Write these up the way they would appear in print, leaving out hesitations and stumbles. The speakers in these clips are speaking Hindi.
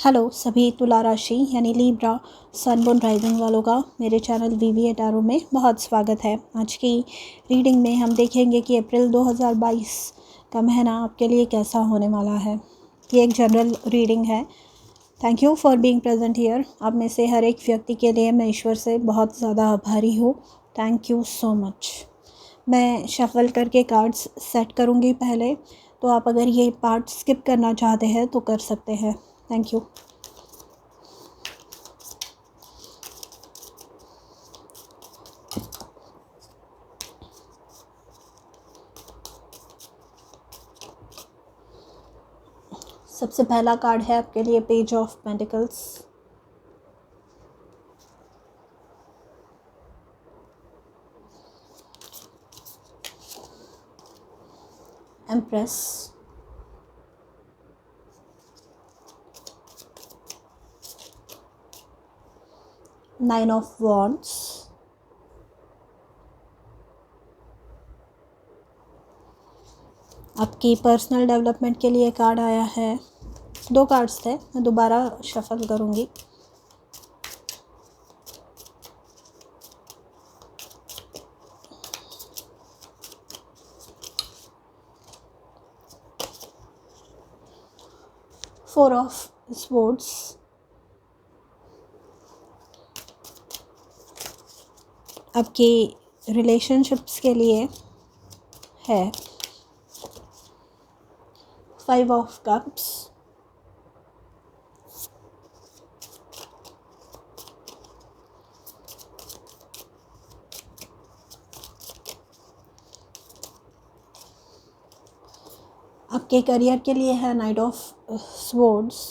हेलो सभी तुला राशि यानी लीब्रा सनबोर्न राइजिंग वालों का मेरे चैनल वीवीए टैरो में बहुत स्वागत है। आज की रीडिंग में हम देखेंगे कि अप्रैल 2022 का महीना आपके लिए कैसा होने वाला है। ये एक जनरल रीडिंग है। Thank you for being present here. आप में से हर एक व्यक्ति के लिए मैं ईश्वर से बहुत ज़्यादा आभारी हूँ। Thank you so much. मैं शफल करके कार्ड्स सेट करूँगी पहले, तो आप अगर ये पार्ट स्किप करना चाहते हैं तो कर सकते हैं। Thank you. सबसे पहला कार्ड है आपके लिए page of pentacles. Empress, nine of wands, आपकी पर्सनल डेवलपमेंट के लिए कार्ड आया है। दो कार्ड्स थे, मैं दोबारा शफल करूँगी। फोर ऑफ स्वॉर्ड्स, आपकी रिलेशनशिप्स के लिए है। फाइव ऑफ कप्स, आपके करियर के लिए है नाइट ऑफ स्वॉर्ड्स,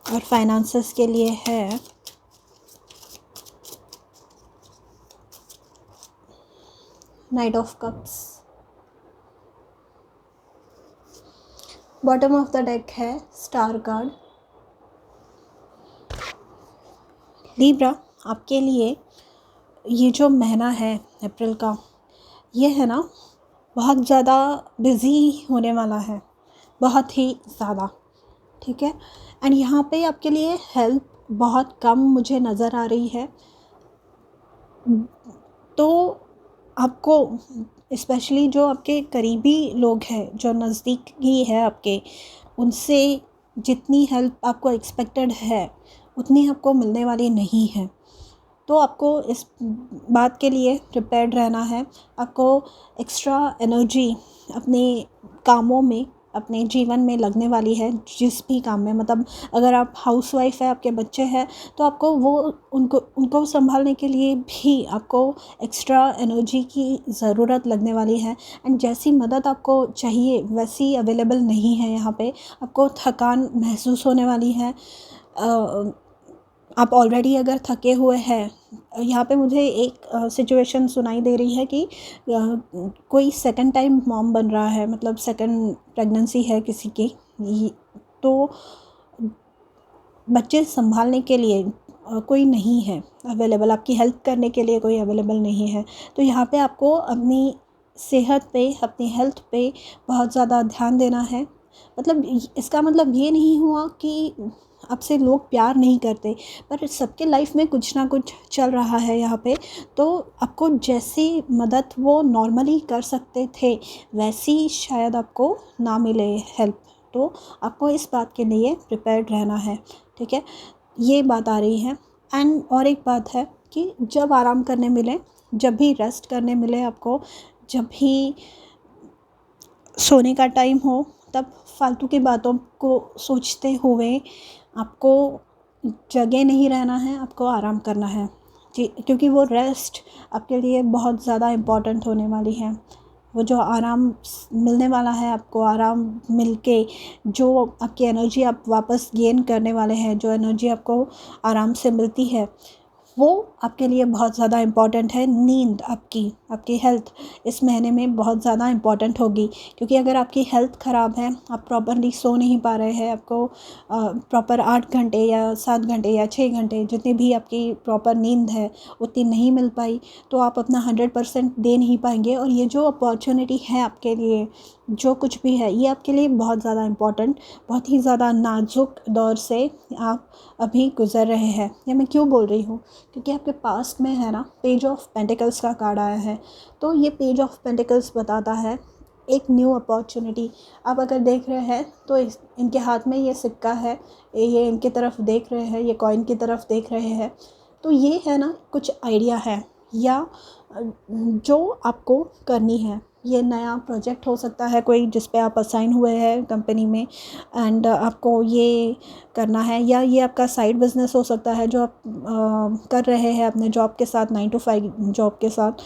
और फाइनेंसेस के लिए है night of cups. Bottom of the deck है स्टार कार्ड। लीब्रा, आपके लिए ये जो महीना है अप्रैल का, ये है ना बहुत ज़्यादा बिज़ी होने वाला है, बहुत ही ज़्यादा, ठीक है। एंड यहाँ पे आपके लिए हेल्प बहुत कम मुझे नज़र आ रही है। तो आपको स्पेशली जो आपके करीबी लोग हैं, जो नज़दीकी है आपके, उनसे जितनी हेल्प आपको एक्सपेक्टेड है उतनी आपको मिलने वाली नहीं है। तो आपको इस बात के लिए प्रिपेयर्ड रहना है। आपको एक्स्ट्रा एनर्जी अपने कामों में, अपने जीवन में लगने वाली है, जिस भी काम में, मतलब अगर आप हाउसवाइफ है, आपके बच्चे हैं, तो आपको वो उनको संभालने के लिए भी आपको एक्स्ट्रा एनर्जी की ज़रूरत लगने वाली है। एंड जैसी मदद आपको चाहिए वैसी अवेलेबल नहीं है यहाँ पे। आपको थकान महसूस होने वाली है। आप ऑलरेडी अगर थके हुए हैं, यहाँ पे मुझे एक सिचुएशन सुनाई दे रही है कि कोई सेकंड टाइम मॉम बन रहा है, मतलब सेकंड प्रेगनेंसी है किसी की, तो बच्चे संभालने के लिए कोई नहीं है अवेलेबल, आपकी हेल्प करने के लिए कोई अवेलेबल नहीं है। तो यहाँ पे आपको अपनी सेहत पे, अपनी हेल्थ पे बहुत ज़्यादा ध्यान देना है। मतलब इसका मतलब ये नहीं हुआ कि आपसे लोग प्यार नहीं करते, पर सबके लाइफ में कुछ ना कुछ चल रहा है यहाँ पे। तो आपको जैसी मदद वो नॉर्मली कर सकते थे वैसी शायद आपको ना मिले हेल्प। तो आपको इस बात के लिए प्रिपेयर्ड रहना है, ठीक है। ये बात आ रही है। एंड और एक बात है कि जब आराम करने मिले, जब भी रेस्ट करने मिले आपको, जब भी सोने का टाइम हो, तब फालतू की बातों को सोचते हुए आपको जगे नहीं रहना है, आपको आराम करना है जी, क्योंकि वो रेस्ट आपके लिए बहुत ज़्यादा इम्पॉर्टेंट होने वाली है। वो जो आराम मिलने वाला है आपको, आराम मिलके जो आपकी एनर्जी आप वापस गेन करने वाले हैं, जो एनर्जी आपको आराम से मिलती है, वो आपके लिए बहुत ज़्यादा इम्पॉर्टेंट है। नींद आपकी हेल्थ इस महीने में बहुत ज़्यादा इम्पॉर्टेंट होगी, क्योंकि अगर आपकी हेल्थ ख़राब है, आप प्रॉपरली सो नहीं पा रहे हैं, आपको प्रॉपर 8 घंटे या 7 घंटे या 6 घंटे जितनी भी आपकी प्रॉपर नींद है उतनी नहीं मिल पाई, तो आप अपना 100% दे नहीं पाएंगे। और ये जो अपॉर्चुनिटी है आपके लिए, जो कुछ भी है, ये आपके लिए बहुत ज़्यादा इम्पॉर्टेंट, बहुत ही ज़्यादा नाजुक दौर से आप अभी गुज़र रहे हैं। ये मैं क्यों बोल रही हूँ, क्योंकि आपके पास्ट में है ना, पेज ऑफ पेंटिकल्स का कार्ड आया है। तो ये पेज ऑफ पेंटिकल्स बताता है एक न्यू अपॉर्चुनिटी। आप अगर देख रहे हैं तो इनके हाथ में ये सिक्का है, ये इनकी तरफ देख रहे हैं, ये कॉइन की तरफ देख रहे हैं। तो ये है ना, कुछ आइडिया है या जो आपको करनी है। ये नया प्रोजेक्ट हो सकता है कोई, जिस पे आप असाइन हुए हैं कंपनी में, एंड आपको ये करना है। या ये आपका साइड बिजनेस हो सकता है जो आप कर रहे हैं अपने जॉब के साथ, 9 to 5 जॉब के साथ।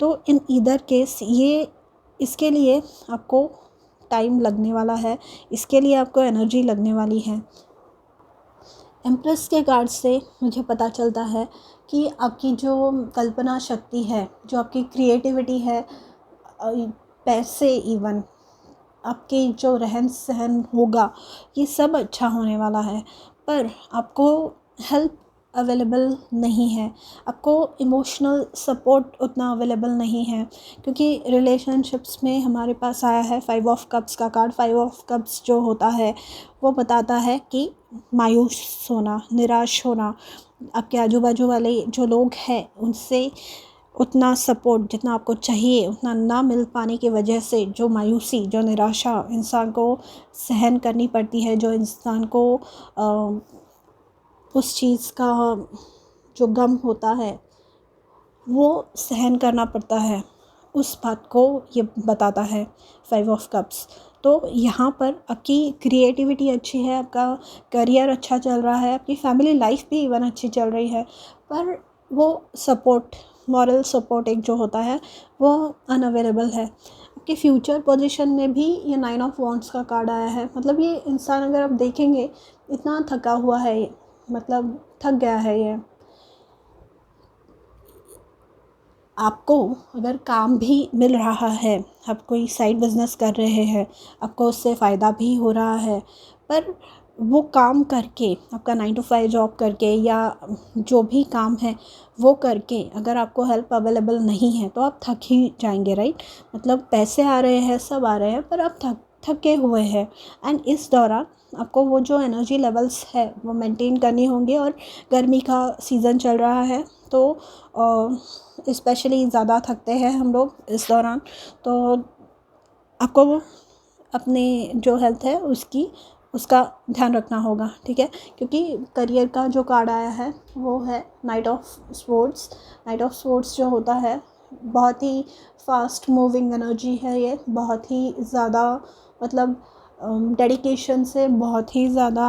तो इन ईदर केस ये, इसके लिए आपको टाइम लगने वाला है, इसके लिए आपको एनर्जी लगने वाली है। एम्प्रेस के कार्ड से मुझे पता चलता है कि आपकी जो कल्पना शक्ति है, जो आपकी क्रिएटिविटी है, पैसे, इवन आपके जो रहन सहन होगा, ये सब अच्छा होने वाला है। पर आपको हेल्प अवेलेबल नहीं है, आपको इमोशनल सपोर्ट उतना अवेलेबल नहीं है, क्योंकि रिलेशनशिप्स में हमारे पास आया है 5 ऑफ कप्स का कार्ड। 5 ऑफ कप्स जो होता है वो बताता है कि मायूस होना, निराश होना, आपके आजू बाजू वाले जो लोग हैं उनसे उतना सपोर्ट जितना आपको चाहिए उतना ना मिल पाने की वजह से जो मायूसी, जो निराशा इंसान को सहन करनी पड़ती है, जो इंसान को उस चीज़ का जो गम होता है वो सहन करना पड़ता है, उस बात को ये बताता है 5 ऑफ कप्स। तो यहाँ पर आपकी क्रिएटिविटी अच्छी है, आपका करियर अच्छा चल रहा है, आपकी फैमिली लाइफ भी इवन अच्छी चल रही है, पर वो सपोर्ट, मॉरल सपोर्ट एक जो होता है वो अनअवेलेबल है। आपके फ्यूचर पोजीशन में भी ये 9 ऑफ वॉन्ड्स का कार्ड आया है। मतलब ये इंसान, अगर आप देखेंगे, इतना थका हुआ है ये, मतलब थक गया है ये। आपको अगर काम भी मिल रहा है, आप कोई साइड बिज़नेस कर रहे हैं, आपको उससे फ़ायदा भी हो रहा है, पर वो काम करके, आपका 9 to 5 जॉब करके या जो भी काम है वो करके, अगर आपको हेल्प अवेलेबल नहीं है तो आप थक ही जाएंगे, राइट। मतलब पैसे आ रहे हैं, सब आ रहे हैं, पर आप थके हुए हैं। एंड इस दौरान आपको वो जो एनर्जी लेवल्स है वो मेंटेन करनी होंगी। और गर्मी का सीज़न चल रहा है तो स्पेशली ज़्यादा थकते हैं हम लोग इस दौरान। तो आपको वो अपने जो हेल्थ है उसका ध्यान रखना होगा, ठीक है। क्योंकि करियर का जो कार्ड आया है वो है night of swords. Night of swords जो होता है, बहुत ही फास्ट मूविंग एनर्जी है ये, बहुत ही ज़्यादा, मतलब डेडिकेशन से बहुत ही ज़्यादा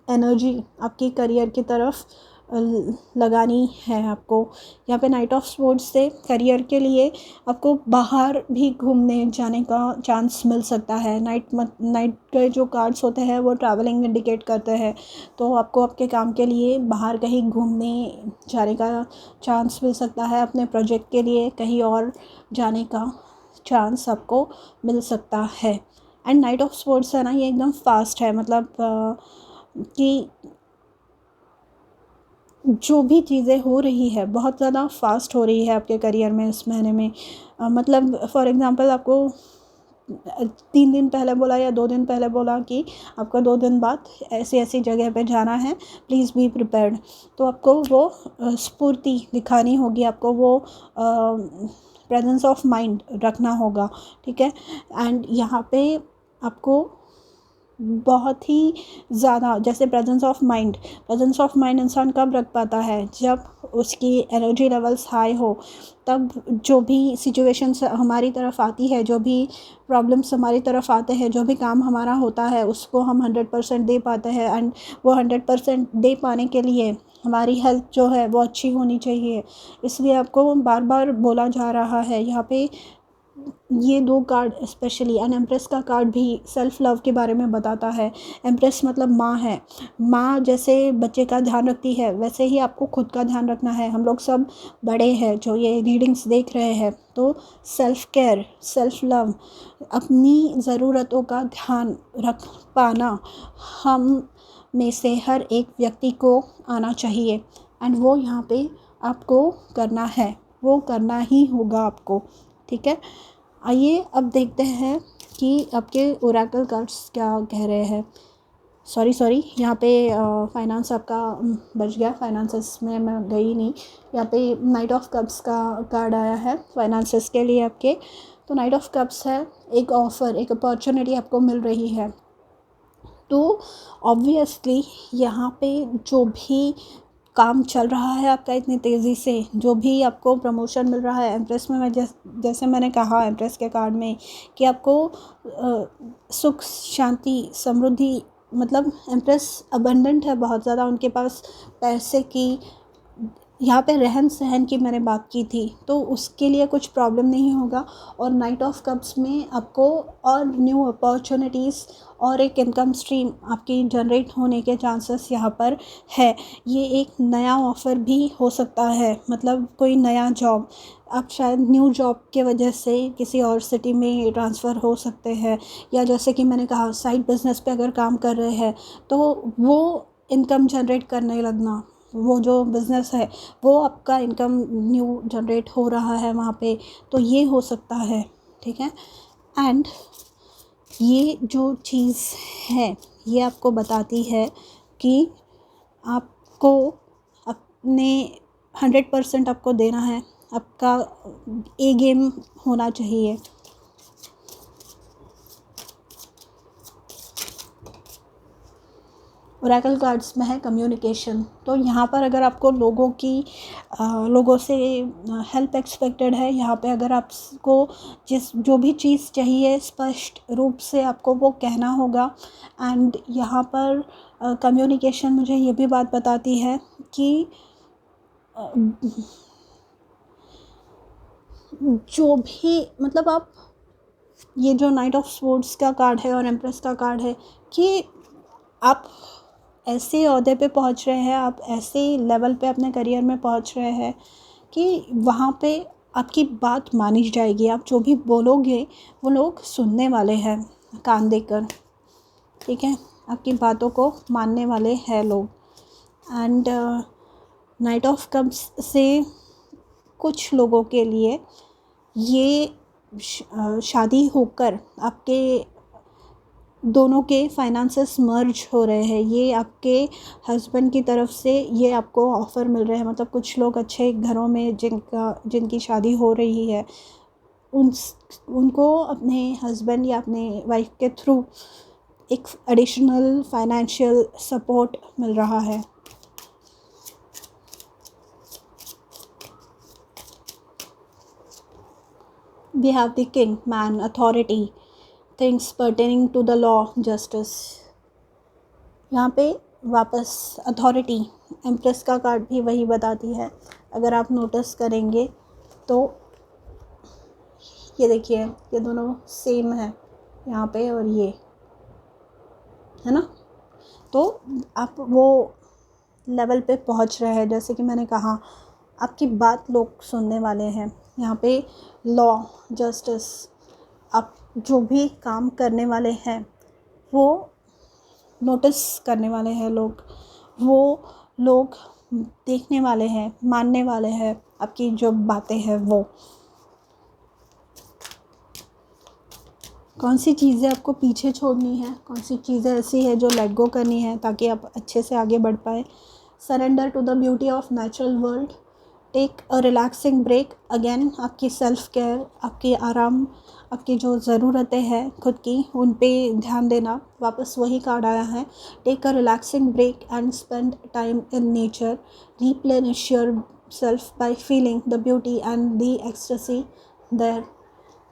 एनर्जी आपकी करियर की तरफ लगानी है आपको। यहाँ पे नाइट ऑफ स्वॉर्ड्स से करियर के लिए आपको बाहर भी घूमने जाने का चांस मिल सकता है। नाइट के जो कार्ड्स होते हैं वो ट्रैवलिंग इंडिकेट करते हैं, तो आपको आपके काम के लिए बाहर कहीं घूमने जाने का चांस मिल सकता है, अपने प्रोजेक्ट के लिए कहीं और जाने का चांस आपको मिल सकता है। एंड नाइट ऑफ स्वॉर्ड्स है ना, ये एकदम फास्ट है, मतलब कि जो भी चीज़ें हो रही है बहुत ज़्यादा फास्ट हो रही है आपके करियर में इस महीने में। मतलब फॉर एग्ज़ाम्पल आपको 3 दिन पहले बोला या 2 दिन पहले बोला कि आपको 2 दिन बाद ऐसी ऐसी जगह पे जाना है, प्लीज़ बी प्रिपेयर्ड। तो आपको वो स्फूर्ति दिखानी होगी, आपको वो प्रेजेंस ऑफ माइंड रखना होगा, ठीक है। एंड यहाँ पे आपको बहुत ही ज़्यादा, जैसे प्रेजेंस ऑफ माइंड इंसान कब रख पाता है, जब उसकी एनर्जी लेवल्स हाई हो। तब जो भी सिचुएशंस हमारी तरफ आती है, जो भी प्रॉब्लम्स हमारी तरफ आते हैं, जो भी काम हमारा होता है, उसको हम 100% दे पाते हैं। एंड वो 100% दे पाने के लिए हमारी हेल्थ जो है वो अच्छी होनी चाहिए। इसलिए आपको बार बार बोला जा रहा है यहाँ पे ये दो कार्ड स्पेशली, एंड एम्प्रेस का कार्ड भी सेल्फ लव के बारे में बताता है। एम्प्रेस मतलब माँ है। माँ जैसे बच्चे का ध्यान रखती है, वैसे ही आपको खुद का ध्यान रखना है। हम लोग सब बड़े हैं जो ये रीडिंग्स देख रहे हैं, तो सेल्फ केयर, सेल्फ लव, अपनी ज़रूरतों का ध्यान रख पाना हम में से हर एक व्यक्ति को आना चाहिए। एंड वो यहाँ पे आपको करना है, वो करना ही होगा आपको। ठीक है, आइए अब देखते हैं कि आपके ओरेकल कार्ड्स क्या कह रहे हैं। सॉरी यहाँ पे फाइनेंस आपका बच गया, फाइनेंसेस में मैं गई नहीं। यहाँ पे नाइट ऑफ कप्स का कार्ड आया है फाइनेंसेस के लिए आपके। तो नाइट ऑफ कप्स है, एक ऑफ़र, एक अपॉर्चुनिटी आपको मिल रही है। तो ऑब्वियसली यहाँ पे जो भी काम चल रहा है आपका इतनी तेज़ी से, जो भी आपको प्रमोशन मिल रहा है, एम्प्रेस में मैं जैसे मैंने कहा एम्प्रेस के कार्ड में कि आपको सुख, शांति, समृद्धि, मतलब एम्प्रेस अबंडेंट है बहुत ज़्यादा, उनके पास पैसे की, यहाँ पे रहन सहन की मैंने बात की थी, तो उसके लिए कुछ प्रॉब्लम नहीं होगा। और नाइट ऑफ कप्स में आपको और न्यू अपॉर्चुनिटीज़ और एक इनकम स्ट्रीम आपकी जनरेट होने के चांसेस यहाँ पर है। ये एक नया ऑफ़र भी हो सकता है, मतलब कोई नया जॉब, आप शायद न्यू जॉब के वजह से किसी और सिटी में ट्रांसफ़र हो सकते हैं, या जैसे कि मैंने कहा साइड बिज़नेस पे अगर काम कर रहे हैं तो वो इनकम जनरेट करने लगना, वो जो बिज़नेस है वो आपका इनकम न्यू जनरेट हो रहा है वहाँ पे, तो ये हो सकता है। ठीक है, एंड ये जो चीज़ है ये आपको बताती है कि आपको अपने 100% आपको देना है, आपका ए गेम होना चाहिए। ओरेकल कार्ड्स में है कम्युनिकेशन। तो यहाँ पर अगर आपको लोगों से हेल्प एक्सपेक्टेड है, यहाँ पे अगर आपको जो भी चीज़ चाहिए स्पष्ट रूप से आपको वो कहना होगा। एंड यहाँ पर कम्युनिकेशन मुझे ये भी बात बताती है कि जो भी, मतलब आप, ये जो नाइट ऑफ स्वॉर्ड्स का कार्ड है और एम्प्रेस का कार्ड है कि आप ऐसे ओहदे पे पहुंच रहे हैं, आप ऐसे लेवल पे अपने करियर में पहुंच रहे हैं कि वहाँ पे आपकी बात मानी जाएगी। आप जो भी बोलोगे वो लोग सुनने वाले हैं कान देकर। ठीक है, आपकी बातों को मानने वाले हैं लोग। एंड नाइट ऑफ कप्स से कुछ लोगों के लिए ये शादी होकर आपके दोनों के फाइनेंसेस मर्ज हो रहे हैं, ये आपके हस्बैंड की तरफ से ये आपको ऑफ़र मिल रहे हैं। मतलब कुछ लोग अच्छे घरों में जिनकी शादी हो रही है उनको अपने हस्बैंड या अपने वाइफ के थ्रू एक एडिशनल फाइनेंशियल सपोर्ट मिल रहा है। We have the king, man, authority, things pertaining to the law, justice। यहाँ पे वापस अथॉरिटी, एम्प्रेस का कार्ड भी वही बताती है। अगर आप नोटिस करेंगे तो ये देखिए, ये दोनों सेम है यहाँ पे, और ये है ना। तो आप वो लेवल पे पहुँच रहे हैं, जैसे कि मैंने कहा आपकी बात लोग सुनने वाले हैं। यहाँ पे लॉ, जस्टिस, आप जो भी काम करने वाले हैं वो नोटिस करने वाले हैं लोग, वो लोग देखने वाले हैं, मानने वाले हैं आपकी जो बातें हैं वो। कौन सी चीज़ें आपको पीछे छोड़नी है, कौन सी चीज़ें ऐसी है जो लेट गो करनी है ताकि आप अच्छे से आगे बढ़ पाए। Surrender to the beauty of natural world, take a relaxing break. Again आपकी सेल्फ केयर, आपकी आराम, आपकी जो ज़रूरतें हैं खुद की, उन पे ध्यान देना। वापस वही कार्ड आया है, take a relaxing break and spend time in nature, replenish your self by feeling the beauty and the ecstasy there.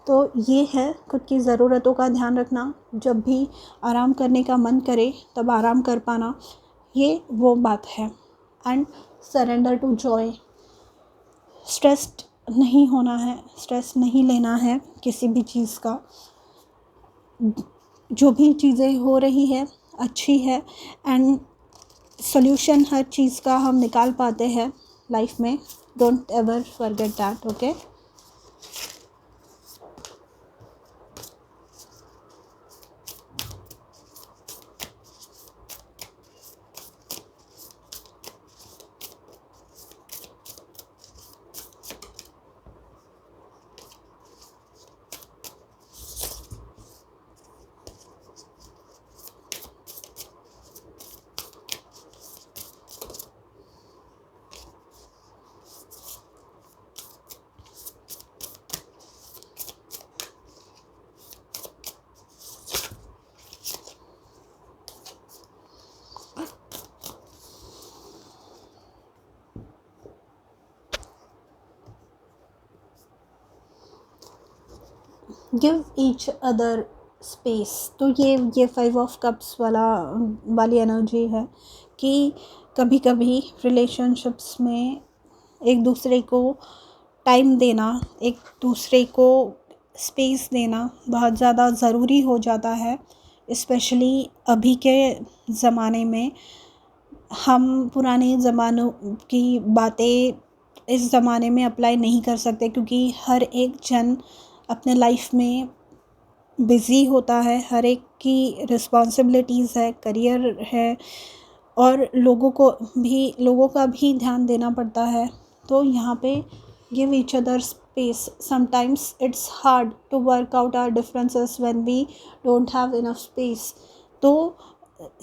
तो ये है खुद की ज़रूरतों का ध्यान रखना, जब भी आराम करने का मन करे तब आराम कर पाना, ये वो बात है। And surrender to joy, stressed नहीं होना है, स्ट्रेस नहीं लेना है किसी भी चीज़ का। जो भी चीज़ें हो रही है अच्छी है, एंड सॉल्यूशन हर चीज़ का हम निकाल पाते हैं लाइफ में। Don't ever forget that, okay. Give each other space. तो ये 5 ऑफ कप्स वाली एनर्जी है कि कभी कभी रिलेशनशिप्स में एक दूसरे को टाइम देना, एक दूसरे को स्पेस देना बहुत ज़्यादा ज़रूरी हो जाता है। स्पेशली अभी के ज़माने में हम पुराने ज़मानों की बातें इस ज़माने में अप्लाई नहीं कर सकते, क्योंकि हर एक जन अपने लाइफ में बिज़ी होता है, हर एक की रिस्पॉन्सिबिलिटीज़ है, करियर है, और लोगों का भी ध्यान देना पड़ता है। तो यहाँ पे give each other space. Sometimes it's hard to work out our differences when we don't have enough space. तो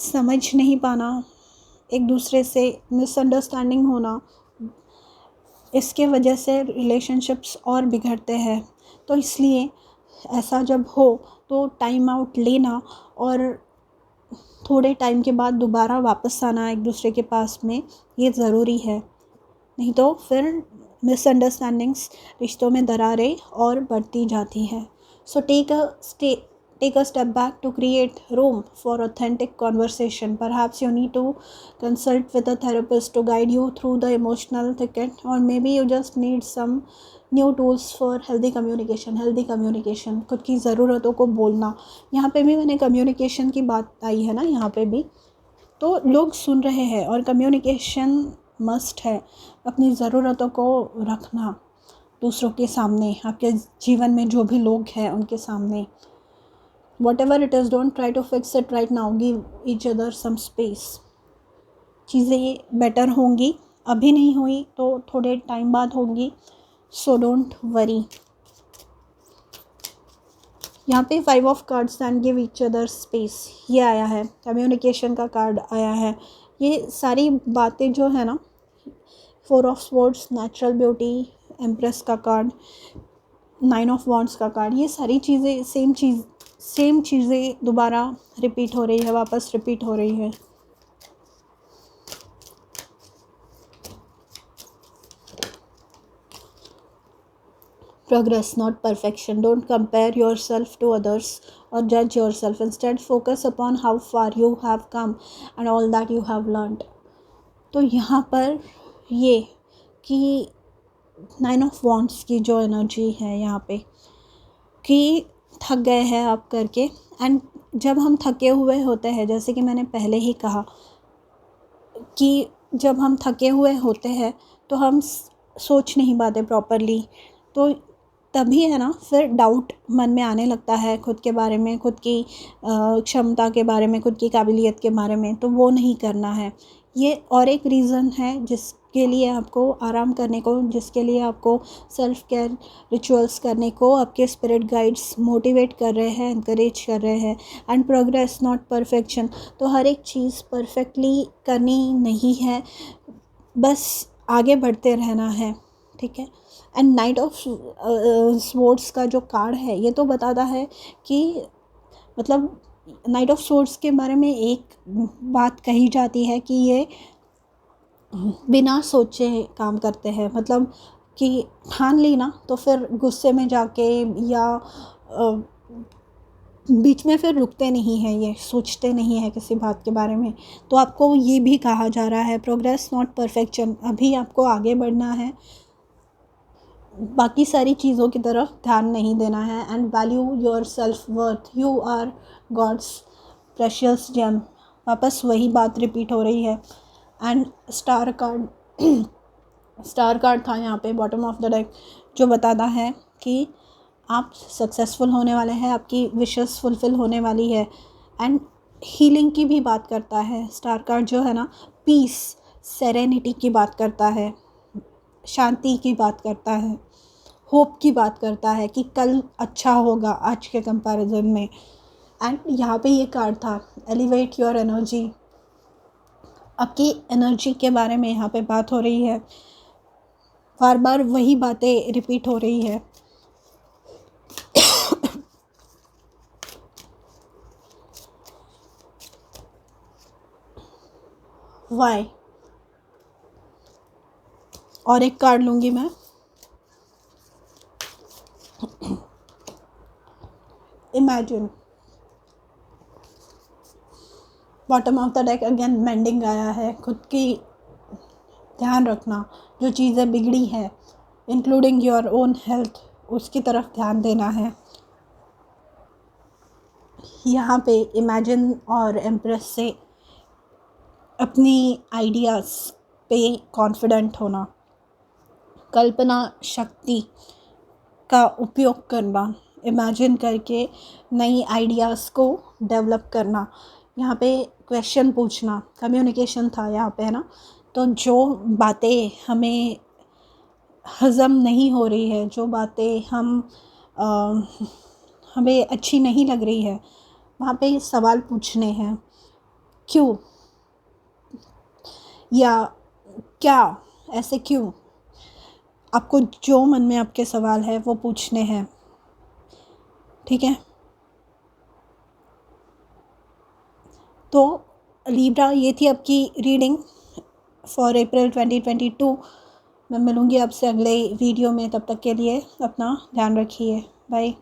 समझ नहीं पाना, एक दूसरे से मिसअंडरस्टैंडिंग होना, इसके वजह से रिलेशनशिप्स और बिगड़ते हैं। तो इसलिए ऐसा जब हो तो टाइम आउट लेना और थोड़े टाइम के बाद दोबारा वापस आना एक दूसरे के पास में, ये ज़रूरी है। नहीं तो फिर मिसअंडरस्टैंडिंग्स, रिश्तों में दरारें और बढ़ती जाती हैं। सो take a step back to create room for authentic conversation. Perhaps you need to consult with a therapist to guide you through the emotional thicket, or maybe you just need some new tools for healthy communication. खुद की ज़रूरतों को बोलना। यहाँ पे भी मैंने कम्युनिकेशन की बात आई है ना, यहाँ पे भी तो लोग सुन रहे हैं, और कम्युनिकेशन मस्ट है। अपनी ज़रूरतों को रखना दूसरों के सामने, आपके जीवन में जो भी लोग हैं उनके सामने। Whatever it is, don't try to fix it right now. Give each other some space. चीज़ें बेटर होंगी, अभी नहीं हुई तो थोड़े टाइम बाद होंगी। So don't worry. यहाँ पे 5 of cards and give each other space ये आया है, कम्युनिकेशन का कार्ड आया है। ये सारी बातें जो है ना, 4 of swords, natural beauty, empress का कार्ड, 9 ऑफ वॉन्ड्स का कार्ड, ये सारी चीज़ें सेम चीज़ें दोबारा रिपीट हो रही है, वापस रिपीट हो रही है। Progress, not perfection. Don't compare yourself to others or judge yourself. Instead, focus upon how far you have come and all that you have learned. तो यहाँ पर ये कि 9 ऑफ वॉन्ड्स की जो एनर्जी है यहाँ पे, कि थक गए हैं आप करके, एंड जब हम थके हुए होते हैं, जैसे कि मैंने पहले ही कहा कि जब हम थके हुए होते हैं तो हम सोच नहीं पाते प्रॉपरली। तो तभी है ना, फिर डाउट मन में आने लगता है खुद के बारे में, खुद की क्षमता के बारे में, खुद की काबिलियत के बारे में। तो वो नहीं करना है। ये और एक रीज़न है जिसके लिए आपको आराम करने को, जिसके लिए आपको सेल्फ केयर रिचुअल्स करने को आपके स्पिरिट गाइड्स मोटिवेट कर रहे हैं, एनकरेज कर रहे हैं। And progress not perfection. तो हर एक चीज़ परफेक्टली करनी नहीं है, बस आगे बढ़ते रहना है, ठीक है। एंड 9 ऑफ स्वॉर्ड्स का जो कार्ड है, ये तो बताता है कि मतलब 9 ऑफ स्वॉर्ड्स के बारे में एक बात कही जाती है कि ये बिना सोचे काम करते हैं। मतलब कि ठान ली ना तो फिर गुस्से में जाके या बीच में फिर रुकते नहीं हैं, ये सोचते नहीं हैं किसी बात के बारे में। तो आपको ये भी कहा जा रहा है, प्रोग्रेस नॉट परफेक्शन। अभी आपको आगे बढ़ना है, बाकी सारी चीज़ों की तरफ ध्यान नहीं देना है। And value your self worth, you are God's precious gem. वापस वही बात रिपीट हो रही है। एंड स्टार कार्ड था यहाँ पे बॉटम ऑफ द डेक, जो बताता है कि आप सक्सेसफुल होने वाले हैं, आपकी विशेस फुलफ़िल होने वाली है। एंड हीलिंग की भी बात करता है स्टार कार्ड जो है ना, पीस, सेरेनिटी की बात करता है, शांति की बात करता है, होप की बात करता है कि कल अच्छा होगा आज के कंपैरिजन में। एंड यहाँ पे ये कार्ड था एलिवेट योर एनर्जी, आपकी एनर्जी के बारे में यहाँ पे बात हो रही है। बार बार वही बातें रिपीट हो रही है। वाई। और एक कार्ड लूँगी मैं। Imagine. Bottom of the deck again mending आया है, खुद की ध्यान रखना, जो चीज़ें बिगड़ी हैं इंक्लूडिंग योर ओन हेल्थ, उसकी तरफ ध्यान देना है। यहाँ पे इमेजिन और एम्प्रेस से अपनी आइडियाज़ पे कॉन्फिडेंट होना, कल्पना शक्ति का उपयोग करना, इमेजिन करके नई आइडियाज़ को डेवलप करना। यहाँ पे क्वेश्चन पूछना, कम्युनिकेशन था यहाँ पे, है ना। तो जो बातें हमें हज़म नहीं हो रही है, जो बातें हमें अच्छी नहीं लग रही है, वहाँ पे सवाल पूछने हैं। क्यों, या क्या, ऐसे क्यों, आपको जो मन में आपके सवाल है वो पूछने हैं, ठीक है। तो लिब्रा, ये थी आपकी रीडिंग फॉर अप्रैल 2022। मैं मिलूँगी आपसे अगले वीडियो में, तब तक के लिए अपना ध्यान रखिए। बाय।